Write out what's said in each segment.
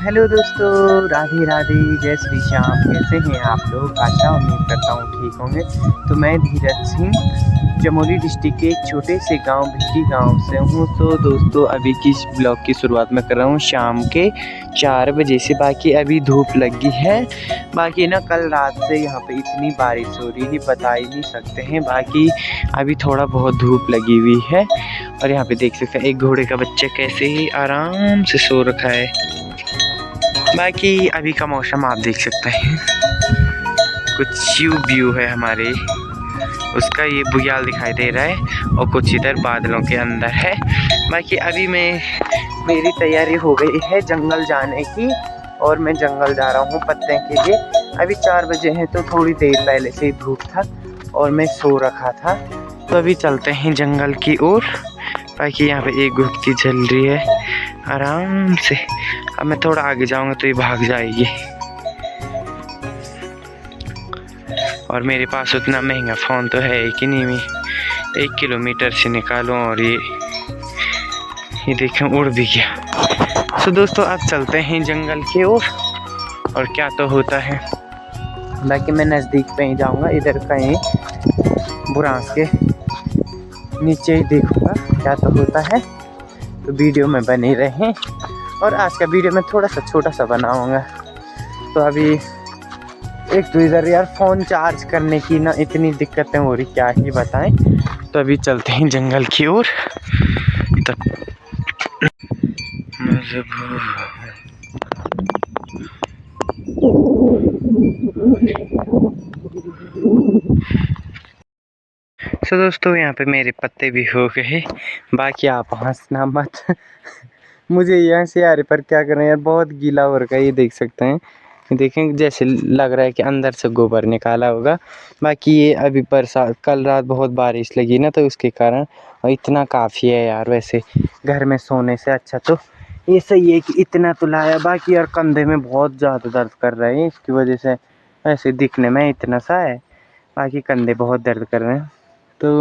Hello दोस्तों, राधे राधे, जय श्री श्याम। कैसे हैं आप लोग? आशा उम्मीद करता हूँ ठीक होंगे। तो मैं धीरज सिंह चमोली डिस्ट्रिक्ट के एक छोटे से गांव भिट्टी गांव से हूँ। तो दोस्तों अभी की ब्लॉग की शुरुआत मैं कर रहा हूँ शाम के 4 बजे से। बाकी अभी धूप लगी है। बाकी ना कल रात से यहाँ पे इतनी बारिश हो रही है, बता ही नहीं सकते हैं। बाकी अभी थोड़ा बहुत धूप लगी हुई है। और यहाँ पे देख सकते हैं एक घोड़े का बच्चा कैसे ही आराम से सो रखा है। बाकी अभी का मौसम आप देख सकते हैं, कुछ व्यू है हमारे उसका, ये बुग्याल दिखाई दे रहा है और कुछ इधर बादलों के अंदर है। बाकी अभी मेरी तैयारी हो गई है जंगल जाने की और मैं जंगल जा रहा हूँ पत्ते के लिए। अभी 4 बजे हैं तो थोड़ी देर पहले से ही धूप था और मैं सो रखा था। तो अभी चलते हैं जंगल की ओर। बाकी यहाँ पे एक गुप्ती चल रही है आराम से। अब मैं थोड़ा आगे जाऊंगा तो ये भाग जाएगी। और मेरे पास उतना महंगा फ़ोन तो है कि नहीं, मैं 1 किलोमीटर से निकालूं और ये देखें उड़ भी गया। तो दोस्तों अब चलते हैं जंगल की ओर और क्या तो होता है। बाकी मैं नज़दीक पे ही जाऊंगा, इधर कहीं बुरांस के नीचे ही देखूंगा क्या तो होता है। तो वीडियो में बने रहें। और आज का वीडियो मैं थोड़ा सा छोटा सा बनाऊंगा। तो अभी एक तो इधर यार फ़ोन चार्ज करने की ना इतनी दिक्कतें हो रही, क्या ही बताएं। तो अभी चलते हैं जंगल की ओर। तो दोस्तों यहाँ पे मेरे पत्ते भी हो गए। बाकी आप हंसना मत मुझे यहाँ से यार पर क्या करें यार, बहुत गीला हो रखा है। ये देख सकते हैं, देखें जैसे लग रहा है कि अंदर से गोबर निकाला होगा। बाकी ये अभी बरसात, कल रात बहुत बारिश लगी ना तो उसके कारण, और इतना काफ़ी है यार। वैसे घर में सोने से अच्छा तो ये सही है कि इतना तो लाया। बाकी यार कंधे में बहुत ज़्यादा दर्द कर रहे हैं, इसकी वजह से ऐसे दिखने में इतना सा है, बाकी कंधे बहुत दर्द कर रहे हैं। तो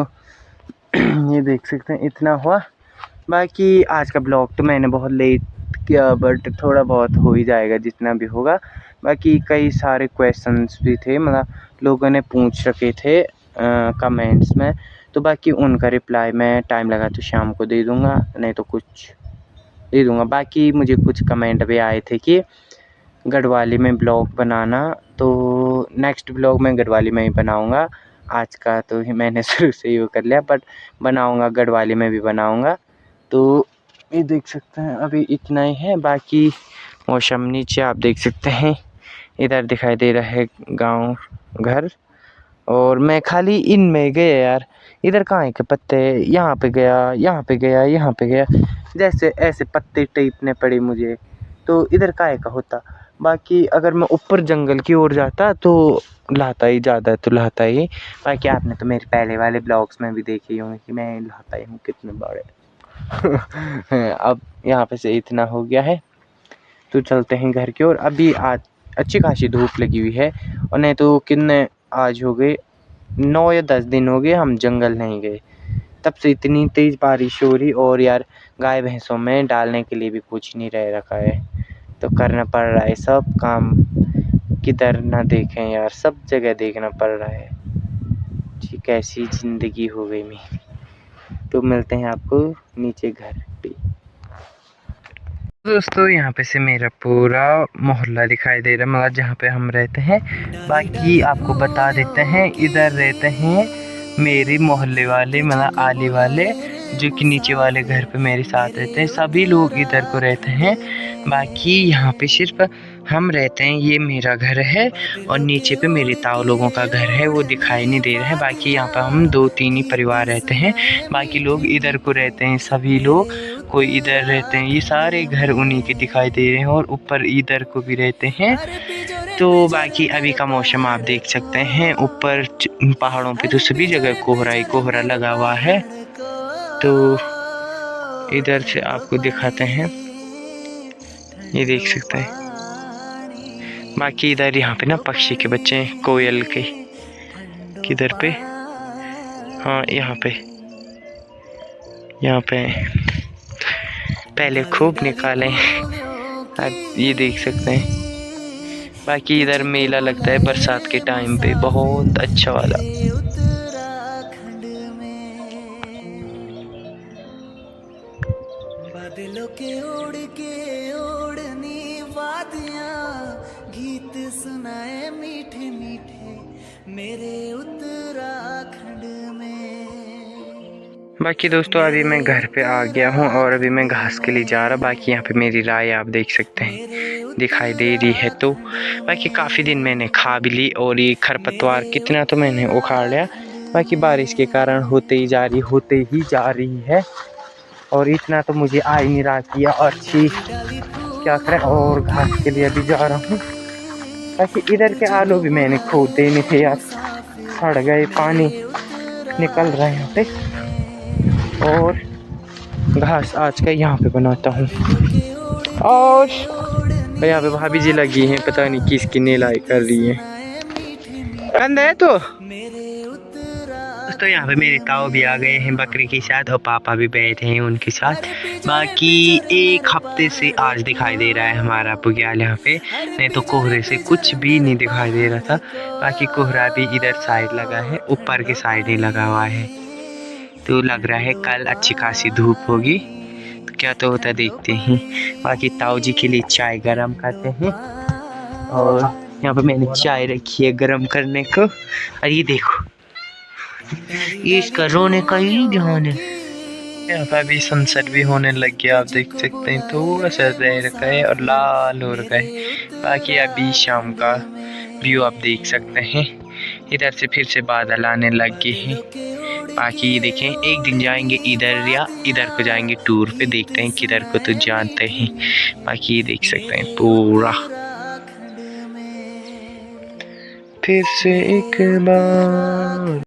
ये देख सकते हैं इतना हुआ। बाकी आज का ब्लॉग तो मैंने बहुत लेट किया, बट थोड़ा बहुत हो ही जाएगा जितना भी होगा। बाकी कई सारे क्वेश्चंस भी थे, मतलब लोगों ने पूछ रखे थे कमेंट्स में। तो बाकी उनका रिप्लाई मैं टाइम लगा तो शाम को दे दूँगा, नहीं तो कुछ दे दूँगा। बाकी मुझे कुछ कमेंट भी आए थे कि गढ़वाली में ब्लॉग बनाना, तो नेक्स्ट ब्लॉग मैं गढ़वाली में ही बनाऊँगा। आज का तो ही मैंने शुरू से ही वो कर लिया, बट बनाऊँगा गढ़वाली में भी बनाऊँगा। तो ये देख सकते हैं अभी इतना ही है। बाकी मौसम नीचे आप देख सकते हैं, इधर दिखाई दे रहा है गांव घर। और मैं खाली इनमें गया यार, इधर कहाँ के पत्ते, यहाँ पे गया, यहाँ पे गया, यहाँ पे गया, जैसे ऐसे पत्ते टिपने पड़े मुझे। तो इधर काहे का होता। बाकी अगर मैं ऊपर जंगल की ओर जाता तो लाता ही, ज़्यादा तो लाता ही। बाकी आपने तो मेरे पहले वाले ब्लॉग्स में भी देखे होंगे कि मैं लाता ही हूँ कितने बड़े अब यहाँ पे से इतना हो गया है तो चलते हैं घर की ओर। अभी आज अच्छी खासी धूप लगी हुई है, और नहीं तो कितने आज हो गए 9 या 10 दिन हो गए हम जंगल नहीं गए, तब से इतनी तेज़ बारिश हो रही। और यार गाय भैंसों में डालने के लिए भी कुछ नहीं रह रखा है, तो करना पड़ रहा है सब काम। किधर ना देखें यार, सब जगह देखना पड़ रहा है। ठीक ऐसी ज़िंदगी हो गई मेरी। तो मिलते हैं आपको नीचे घर पे। दोस्तों यहाँ पे से मेरा पूरा मोहल्ला दिखाई दे रहा है, मतलब जहाँ पे हम रहते हैं। बाकी आपको बता देते हैं, इधर रहते हैं मेरे मोहल्ले वाले, मतलब आली वाले, जो कि नीचे वाले घर पे मेरे साथ रहते हैं। सभी लोग इधर को रहते हैं। बाकी यहाँ पे सिर्फ हम रहते हैं, ये मेरा घर है और नीचे पे मेरे ताऊ लोगों का घर है, वो दिखाई नहीं दे रहा है। बाकी यहाँ पे हम 2-3 ही परिवार रहते हैं। बाकी लोग इधर को रहते हैं, सभी लोग कोई इधर रहते हैं। ये सारे घर उन्हीं के दिखाई दे रहे हैं, और ऊपर इधर को भी रहते हैं। तो बाकी अभी का मौसम आप देख सकते हैं, ऊपर पहाड़ों पे तो सभी जगह कोहरा ही कोहरा लगा हुआ है। तो इधर से आपको दिखाते हैं, ये देख सकते हैं। बाकी इधर यहाँ पे ना पक्षी के बच्चे हैं, कोयल के, किधर पे, हाँ यहाँ पे पहले खूब निकाले, आप ये देख सकते हैं। बाकी इधर मेला लगता है बरसात के टाइम पे, बहुत अच्छा वाला। बादलों के ओढ़ के ओढ़नी वादियां, गीत सुनाए मीठे मीठे मेरे उत्तराखंड में। बाकी दोस्तों अभी मैं घर पे आ गया हूँ और अभी मैं घास के लिए जा रहा। बाकी यहाँ पे मेरी राय आप देख सकते हैं, दिखाई दे रही है। तो बाकी काफ़ी दिन मैंने खा भी ली और ये खरपतवार कितना तो मैंने उखाड़ लिया। बाकी बारिश के कारण होते ही जा रही है और इतना तो मुझे आ ही नहीं रहा कि अच्छी क्या करें। और घास के लिए अभी जा रहा हूँ। बाकी इधर के आलू भी मैंने खोद देने थे यार, सड़ गए, पानी निकल रहा है यहाँ पे। और घास आज का यहाँ पे बनाता हूँ। और यहाँ पे भाभी जी लगी हैं, पता नहीं किसकी नेलाई कर रही है। बंद है तो यहाँ पे मेरे ताऊ भी आ गए हैं बकरी के साथ और पापा भी बैठे हैं उनके साथ। बाकी एक हफ्ते से आज दिखाई दे रहा है हमारा बुग्याल यहाँ पे, नहीं तो कोहरे से कुछ भी नहीं दिखाई दे रहा था। बाकी कोहरा भी इधर साइड लगा है, ऊपर के साइड ही लगा हुआ है। तो लग रहा है कल अच्छी खासी धूप होगी, तो क्या तो होता देखते हैं। बाकी ताऊ जी के लिए चाय गरम करते हैं और यहाँ पे मैंने चाय रखी है गरम करने को। और ये देखो, ये इसका रोने का ही ध्यान है। यहाँ पर अभी सनसेट भी होने लग गया, आप देख सकते हैं। थोड़ा सा रह रखा है और लाल हो रखा है। बाकी अभी शाम का व्यू आप देख सकते हैं। इधर से फिर से बादल आने लग गए हैं। बाकी ये देखें, एक दिन जाएंगे इधर या इधर को जाएंगे टूर पे, देखते हैं किधर को तो जानते हैं। बाकी ये देख सकते हैं पूरा फिर से एक बार।